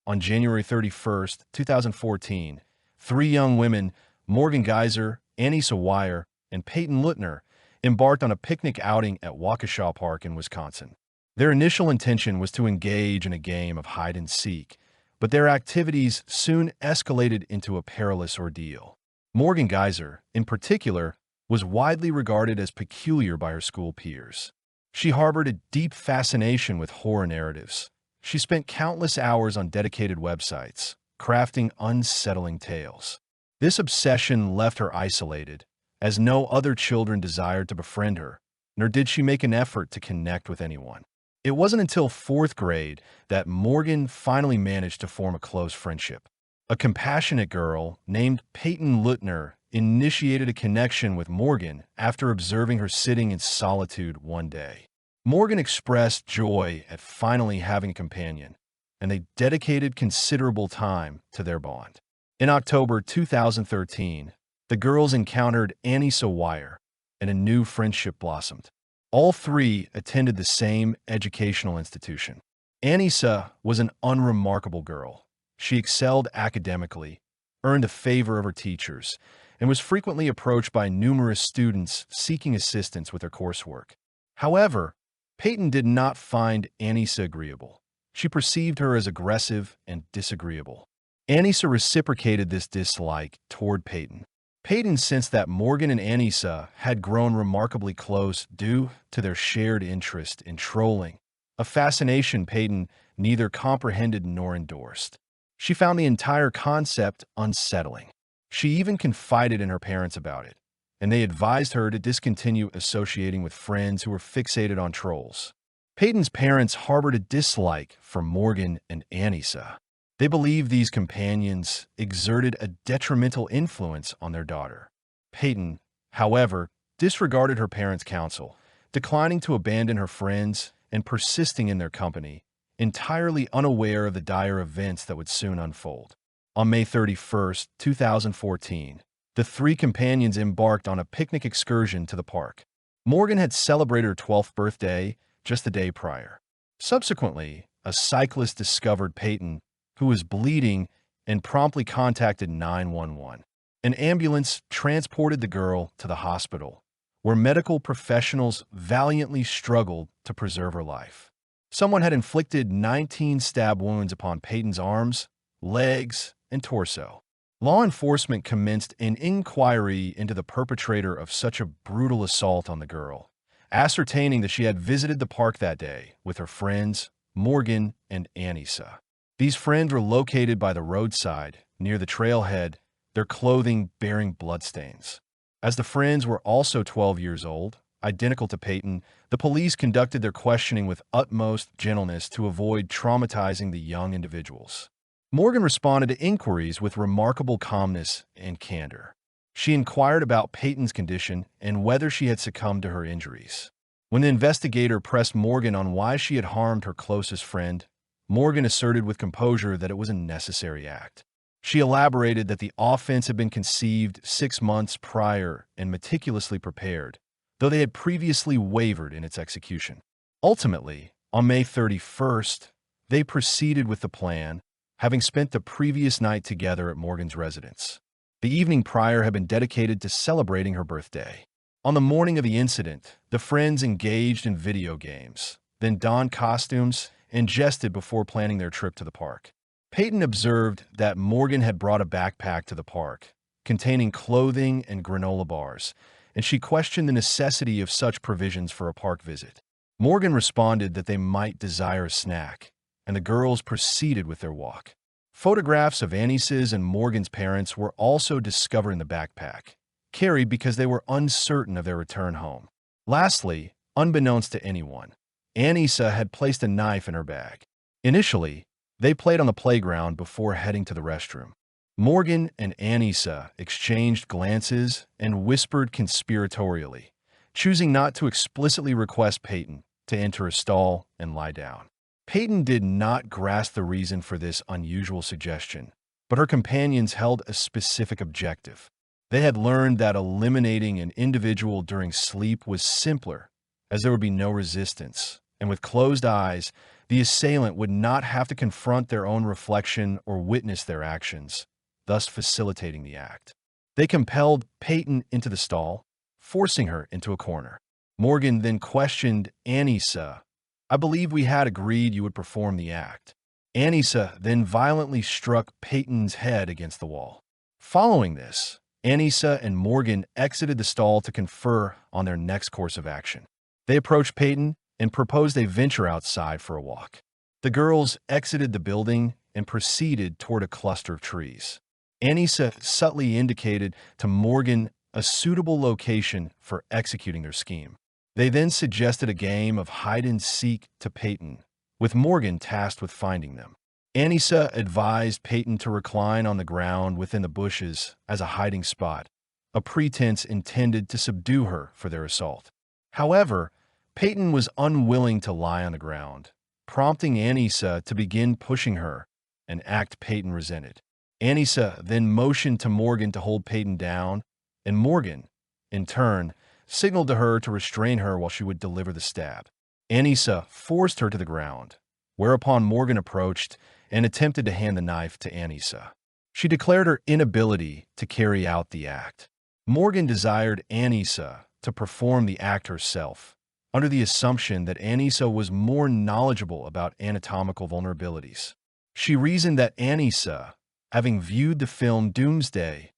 On January 31st, 2014, three young women, Morgan Geyser, Annie Sawyer, and Peyton Lutner, embarked on a picnic outing at Waukesha Park in Wisconsin. Their initial intention was to engage in a game of hide-and-seek, but their activities soon escalated into a perilous ordeal. Morgan Geyser, in particular, was widely regarded as peculiar by her school peers. She harbored a deep fascination with horror narratives. She spent countless hours on dedicated websites, crafting unsettling tales. This obsession left her isolated, as no other children desired to befriend her, nor did she make an effort to connect with anyone. It wasn't until fourth grade that Morgan finally managed to form a close friendship. A compassionate girl named Peyton Lutner initiated a connection with Morgan after observing her sitting in solitude one day. Morgan expressed joy at finally having a companion, and they dedicated considerable time to their bond. In October 2013, the girls encountered Annie Sawyer, and a new friendship blossomed. All three attended the same educational institution. Anissa was an unremarkable girl. She excelled academically, earned the favor of her teachers, and was frequently approached by numerous students seeking assistance with her coursework. However, Peyton did not find Anissa agreeable. She perceived her as aggressive and disagreeable. Anissa reciprocated this dislike toward Peyton. Peyton sensed that Morgan and Anissa had grown remarkably close due to their shared interest in trolling, a fascination Peyton neither comprehended nor endorsed. She found the entire concept unsettling. She even confided in her parents about it, and they advised her to discontinue associating with friends who were fixated on trolls. Peyton's parents harbored a dislike for Morgan and Anissa. They believed these companions exerted a detrimental influence on their daughter. Peyton, however, disregarded her parents' counsel, declining to abandon her friends and persisting in their company, entirely unaware of the dire events that would soon unfold. On May 31st, 2014, the three companions embarked on a picnic excursion to the park. Morgan had celebrated her 12th birthday just the day prior. Subsequently, a cyclist discovered Peyton, who was bleeding, and promptly contacted 911. An ambulance transported the girl to the hospital, where medical professionals valiantly struggled to preserve her life. Someone had inflicted 19 stab wounds upon Peyton's arms, legs, and torso. Law enforcement commenced an inquiry into the perpetrator of such a brutal assault on the girl, ascertaining that she had visited the park that day with her friends, Morgan and Anissa. These friends were located by the roadside, near the trailhead, their clothing bearing bloodstains. As the friends were also 12 years old, identical to Peyton, the police conducted their questioning with utmost gentleness to avoid traumatizing the young individuals. Morgan responded to inquiries with remarkable calmness and candor. She inquired about Peyton's condition and whether she had succumbed to her injuries. When the investigator pressed Morgan on why she had harmed her closest friend, Morgan asserted with composure that it was a necessary act. She elaborated that the offense had been conceived 6 months prior and meticulously prepared, though they had previously wavered in its execution. Ultimately, on May 31st, they proceeded with the plan, having spent the previous night together at Morgan's residence. The evening prior had been dedicated to celebrating her birthday. On the morning of the incident, the friends engaged in video games, then donned costumes and jested before planning their trip to the park. Peyton observed that Morgan had brought a backpack to the park, containing clothing and granola bars, and she questioned the necessity of such provisions for a park visit. Morgan responded that they might desire a snack, and the girls proceeded with their walk. Photographs of Annissa's and Morgan's parents were also discovered in the backpack, carried because they were uncertain of their return home. Lastly, unbeknownst to anyone, Anissa had placed a knife in her bag. Initially, they played on the playground before heading to the restroom. Morgan and Anissa exchanged glances and whispered conspiratorially, choosing not to explicitly request Peyton to enter a stall and lie down. Peyton did not grasp the reason for this unusual suggestion, but her companions held a specific objective. They had learned that eliminating an individual during sleep was simpler, as there would be no resistance, and with closed eyes, the assailant would not have to confront their own reflection or witness their actions, thus facilitating the act. They compelled Peyton into the stall, forcing her into a corner. Morgan then questioned Anissa. "I believe we had agreed you would perform the act." Anissa then violently struck Peyton's head against the wall. Following this, Anissa and Morgan exited the stall to confer on their next course of action. They approached Peyton and proposed they venture outside for a walk. The girls exited the building and proceeded toward a cluster of trees. Anissa subtly indicated to Morgan a suitable location for executing their scheme. They then suggested a game of hide-and-seek to Peyton, with Morgan tasked with finding them. Anissa advised Peyton to recline on the ground within the bushes as a hiding spot, a pretense intended to subdue her for their assault. However, Peyton was unwilling to lie on the ground, prompting Anissa to begin pushing her, an act Peyton resented. Anissa then motioned to Morgan to hold Peyton down, and Morgan, in turn, signaled to her to restrain her while she would deliver the stab. Anissa forced her to the ground, whereupon Morgan approached and attempted to hand the knife to Anissa. She declared her inability to carry out the act. Morgan desired Anissa to perform the act herself, under the assumption that Anissa was more knowledgeable about anatomical vulnerabilities. She reasoned that Anissa, having viewed the film Doomsday,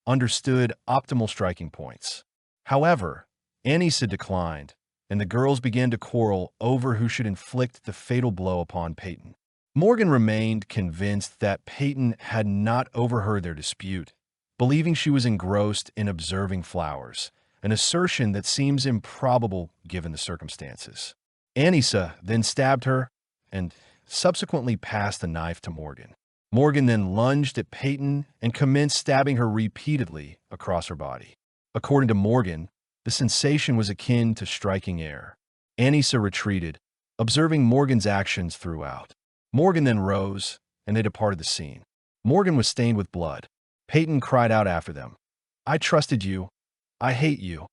understood optimal striking points. However, Anissa declined, and the girls began to quarrel over who should inflict the fatal blow upon Peyton. Morgan remained convinced that Peyton had not overheard their dispute, believing she was engrossed in observing flowers, an assertion that seems improbable given the circumstances. Anissa then stabbed her and subsequently passed the knife to Morgan. Morgan then lunged at Peyton and commenced stabbing her repeatedly across her body. According to Morgan, the sensation was akin to striking air. Anissa retreated, observing Morgan's actions throughout. Morgan then rose, and they departed the scene. Morgan was stained with blood. Peyton cried out after them, "I trusted you. I hate you."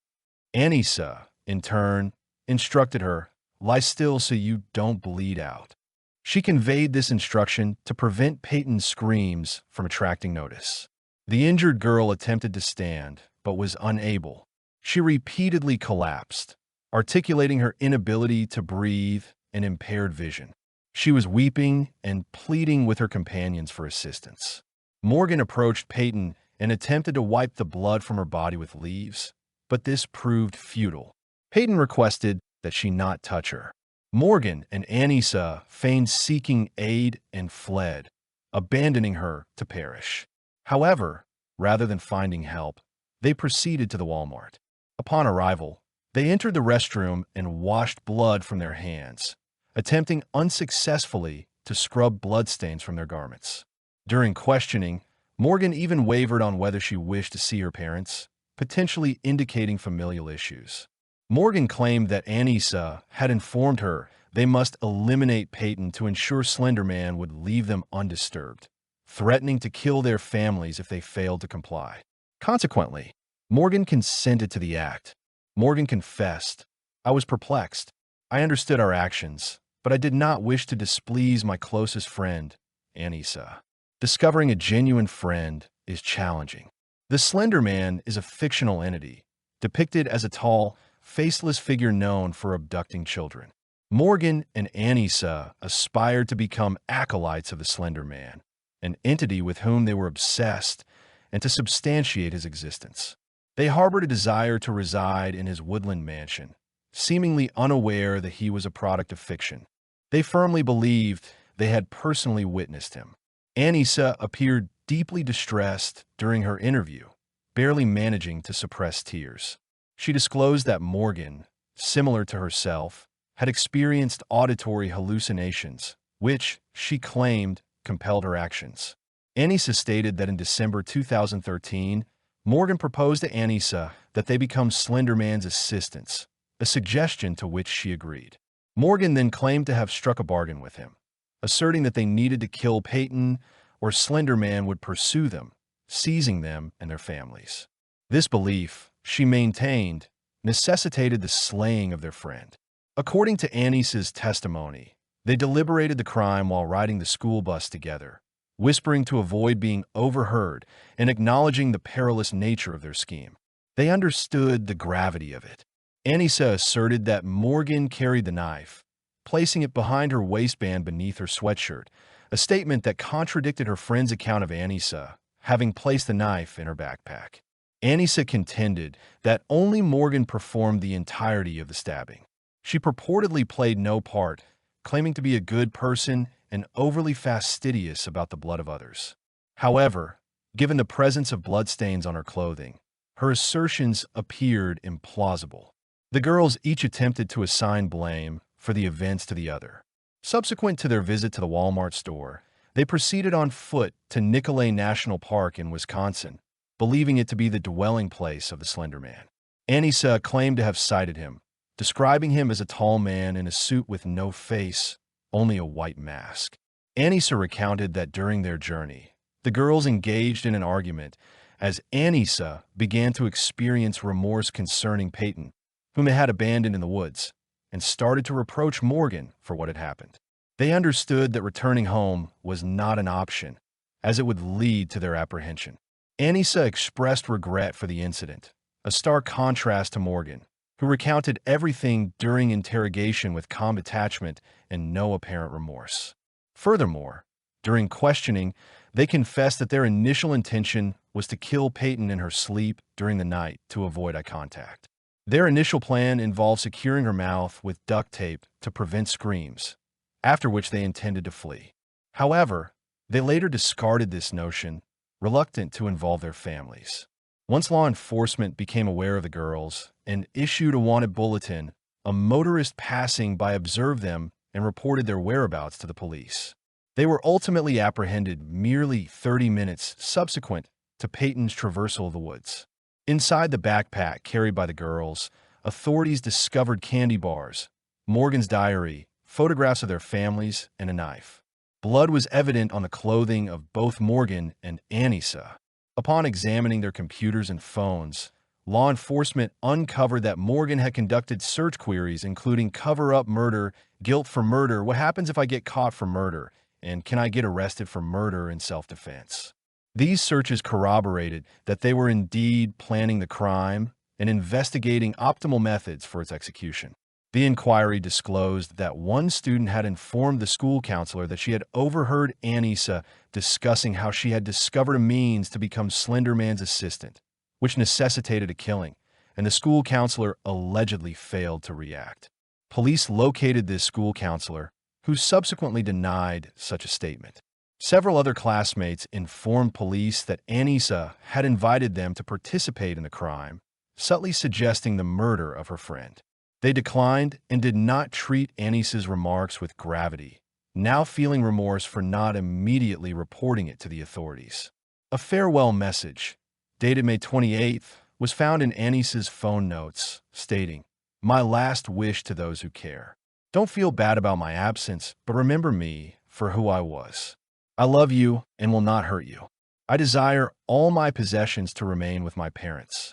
Anissa, in turn, instructed her, "Lie still so you don't bleed out." She conveyed this instruction to prevent Peyton's screams from attracting notice. The injured girl attempted to stand, but was unable. She repeatedly collapsed, articulating her inability to breathe and impaired vision. She was weeping and pleading with her companions for assistance. Morgan approached Peyton and attempted to wipe the blood from her body with leaves, but this proved futile. Peyton requested that she not touch her. Morgan and Anissa feigned seeking aid and fled, abandoning her to perish. However, rather than finding help, they proceeded to the Walmart. Upon arrival, they entered the restroom and washed blood from their hands, attempting unsuccessfully to scrub bloodstains from their garments. During questioning, Morgan even wavered on whether she wished to see her parents, potentially indicating familial issues. Morgan claimed that Anissa had informed her they must eliminate Peyton to ensure Slender Man would leave them undisturbed, threatening to kill their families if they failed to comply. Consequently, Morgan consented to the act. Morgan confessed, "I was perplexed. I understood our actions, but I did not wish to displease my closest friend, Anissa." Discovering a genuine friend is challenging. The Slender Man is a fictional entity, depicted as a tall, faceless figure known for abducting children. Morgan and Anissa aspired to become acolytes of the Slender Man, an entity with whom they were obsessed, and to substantiate his existence. They harbored a desire to reside in his woodland mansion, seemingly unaware that he was a product of fiction. They firmly believed they had personally witnessed him. Anissa appeared deeply distressed during her interview, barely managing to suppress tears. She disclosed that Morgan, similar to herself, had experienced auditory hallucinations, which, she claimed, compelled her actions. Anissa stated that in December 2013, Morgan proposed to Anissa that they become Slender Man's assistants, a suggestion to which she agreed. Morgan then claimed to have struck a bargain with him, asserting that they needed to kill Peyton or Slender Man would pursue them, seizing them and their families. This belief, she maintained, necessitated the slaying of their friend. According to Anissa's testimony, They deliberated the crime while riding the school bus together, whispering to avoid being overheard and acknowledging the perilous nature of their scheme. They understood the gravity of it. Anissa asserted that Morgan carried the knife, placing it behind her waistband beneath her sweatshirt, a statement that contradicted her friend's account of Anissa having placed the knife in her backpack. Anissa contended that only Morgan performed the entirety of the stabbing. She purportedly played no part, claiming to be a good person and overly fastidious about the blood of others. However, given the presence of bloodstains on her clothing, her assertions appeared implausible. The girls each attempted to assign blame for the events to the other. Subsequent to their visit to the Walmart store, they proceeded on foot to Nicolet National Park in Wisconsin, believing it to be the dwelling place of the Slender Man. Anissa claimed to have sighted him, describing him as a tall man in a suit with no face, only a white mask. Anissa recounted that during their journey, the girls engaged in an argument as Anissa began to experience remorse concerning Peyton, whom they had abandoned in the woods, and started to reproach Morgan for what had happened. They understood that returning home was not an option, as it would lead to their apprehension. Anissa expressed regret for the incident, a stark contrast to Morgan, who recounted everything during interrogation with calm detachment and no apparent remorse. Furthermore, during questioning, they confessed that their initial intention was to kill Peyton in her sleep during the night to avoid eye contact. Their initial plan involved securing her mouth with duct tape to prevent screams, after which they intended to flee. However, they later discarded this notion, reluctant to involve their families. Once law enforcement became aware of the girls and issued a wanted bulletin, a motorist passing by observed them and reported their whereabouts to the police. They were ultimately apprehended merely 30 minutes subsequent to Peyton's traversal of the woods. Inside the backpack carried by the girls, authorities discovered candy bars, Morgan's diary, photographs of their families, and a knife. Blood was evident on the clothing of both Morgan and Anissa. Upon examining their computers and phones, law enforcement uncovered that Morgan had conducted search queries including cover-up murder, guilt for murder, what happens if I get caught for murder, and can I get arrested for murder in self-defense. These searches corroborated that they were indeed planning the crime and investigating optimal methods for its execution. The inquiry disclosed that one student had informed the school counselor that she had overheard Anissa discussing how she had discovered a means to become Slender Man's assistant, which necessitated a killing, and the school counselor allegedly failed to react. Police located this school counselor, who subsequently denied such a statement. Several other classmates informed police that Anissa had invited them to participate in the crime, subtly suggesting the murder of her friend. They declined and did not treat Anissa's remarks with gravity, now feeling remorse for not immediately reporting it to the authorities. A farewell message, dated May 28th, was found in Anissa's phone notes, stating, "My last wish to those who care. Don't feel bad about my absence, but remember me for who I was. I love you and will not hurt you. I desire all my possessions to remain with my parents.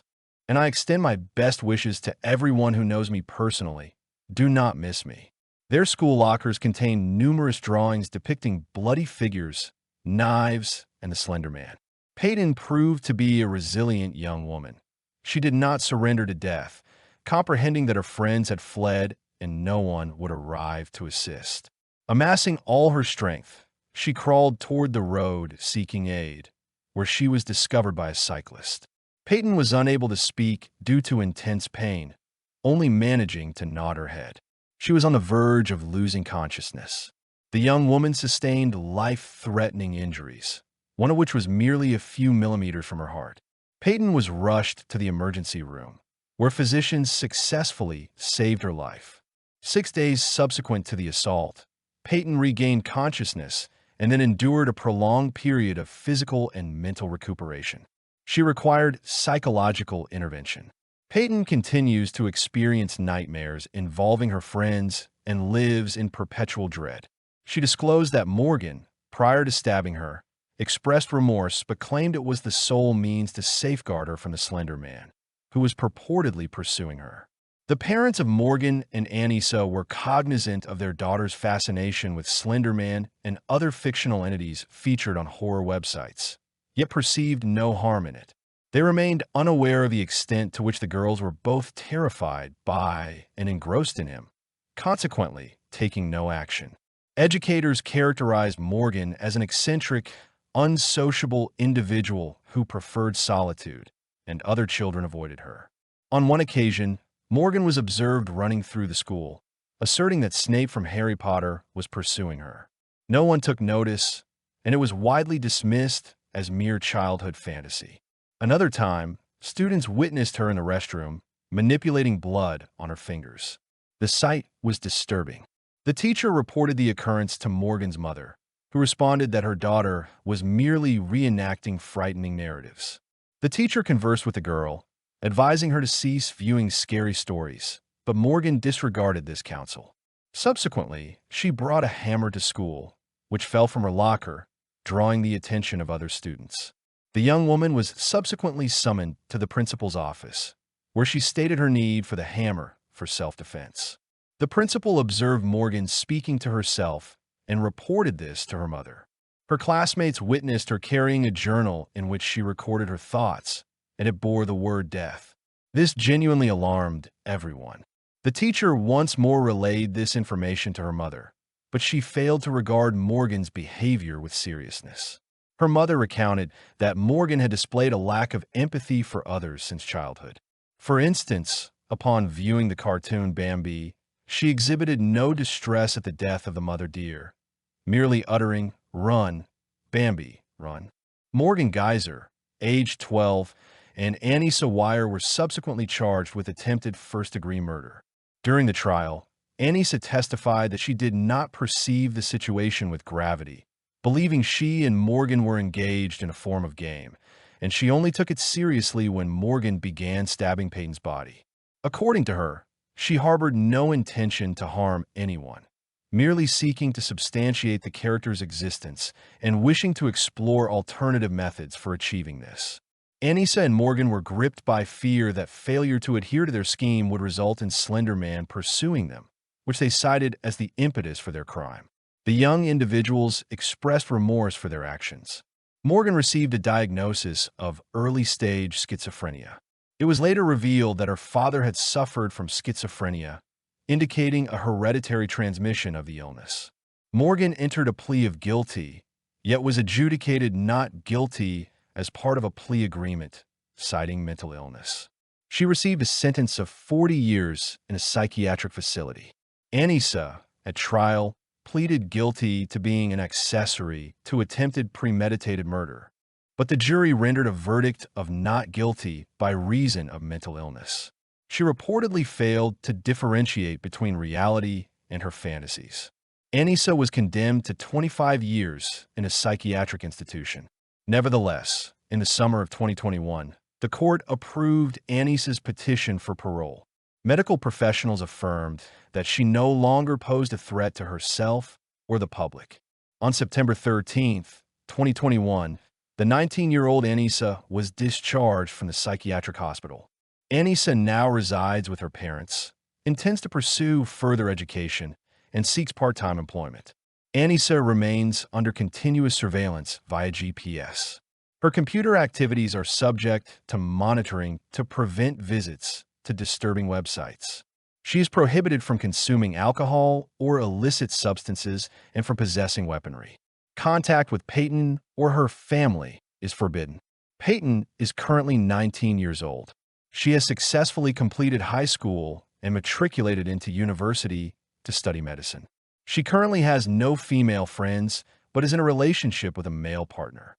And I extend my best wishes to everyone who knows me personally. Do not miss me." Their school lockers contained numerous drawings depicting bloody figures, knives, and the Slender Man. Peyton proved to be a resilient young woman. She did not surrender to death, comprehending that her friends had fled and no one would arrive to assist. Amassing all her strength, she crawled toward the road seeking aid, where she was discovered by a cyclist. Peyton was unable to speak due to intense pain, only managing to nod her head. She was on the verge of losing consciousness. The young woman sustained life-threatening injuries, one of which was merely a few millimeters from her heart. Peyton was rushed to the emergency room, where physicians successfully saved her life. 6 days subsequent to the assault, Peyton regained consciousness and then endured a prolonged period of physical and mental recuperation. She required psychological intervention. Peyton continues to experience nightmares involving her friends and lives in perpetual dread. She disclosed that Morgan, prior to stabbing her, expressed remorse but claimed it was the sole means to safeguard her from the Slender Man, who was purportedly pursuing her. The parents of Morgan and Anissa were cognizant of their daughter's fascination with Slender Man and other fictional entities featured on horror websites, yet perceived no harm in it. They remained unaware of the extent to which the girls were both terrified by and engrossed in him, consequently taking no action. Educators characterized Morgan as an eccentric, unsociable individual who preferred solitude, and other children avoided her. On one occasion, Morgan was observed running through the school, asserting that Snape from Harry Potter was pursuing her. No one took notice, and it was widely dismissed as mere childhood fantasy. Another time, students witnessed her in the restroom, manipulating blood on her fingers. The sight was disturbing. The teacher reported the occurrence to Morgan's mother, who responded that her daughter was merely reenacting frightening narratives. The teacher conversed with the girl, advising her to cease viewing scary stories, but Morgan disregarded this counsel. Subsequently, she brought a hammer to school, which fell from her locker, drawing the attention of other students. The young woman was subsequently summoned to the principal's office, where she stated her need for the hammer for self-defense. The principal observed Morgan speaking to herself and reported this to her mother. Her classmates witnessed her carrying a journal in which she recorded her thoughts, and it bore the word death. This genuinely alarmed everyone. The teacher once more relayed this information to her mother, but she failed to regard Morgan's behavior with seriousness. Her mother recounted that Morgan had displayed a lack of empathy for others since childhood. For instance, upon viewing the cartoon Bambi, she exhibited no distress at the death of the mother deer, merely uttering, "Run, Bambi, run." Morgan Geyser, age 12, and Anissa Weier were subsequently charged with attempted first-degree murder. During the trial, Anissa testified that she did not perceive the situation with gravity, believing she and Morgan were engaged in a form of game, and she only took it seriously when Morgan began stabbing Peyton's body. According to her, she harbored no intention to harm anyone, merely seeking to substantiate the character's existence and wishing to explore alternative methods for achieving this. Anissa and Morgan were gripped by fear that failure to adhere to their scheme would result in Slender Man pursuing them, which they cited as the impetus for their crime. The young individuals expressed remorse for their actions. Morgan received a diagnosis of early-stage schizophrenia. It was later revealed that her father had suffered from schizophrenia, indicating a hereditary transmission of the illness. Morgan entered a plea of guilty, yet was adjudicated not guilty as part of a plea agreement, citing mental illness. She received a sentence of 40 years in a psychiatric facility. Anissa, at trial, pleaded guilty to being an accessory to attempted premeditated murder, but the jury rendered a verdict of not guilty by reason of mental illness. She reportedly failed to differentiate between reality and her fantasies. Anissa was condemned to 25 years in a psychiatric institution. Nevertheless, in the summer of 2021, the court approved Anissa's petition for parole. Medical professionals affirmed that she no longer posed a threat to herself or the public. On September 13, 2021, the 19-year-old Anissa was discharged from the psychiatric hospital. Anissa now resides with her parents, intends to pursue further education, and seeks part-time employment. Anissa remains under continuous surveillance via GPS. Her computer activities are subject to monitoring to prevent visits to disturbing websites. She is prohibited from consuming alcohol or illicit substances and from possessing weaponry. Contact with Peyton or her family is forbidden. Peyton is currently 19 years old. She has successfully completed high school and matriculated into university to study medicine. She currently has no female friends, but is in a relationship with a male partner.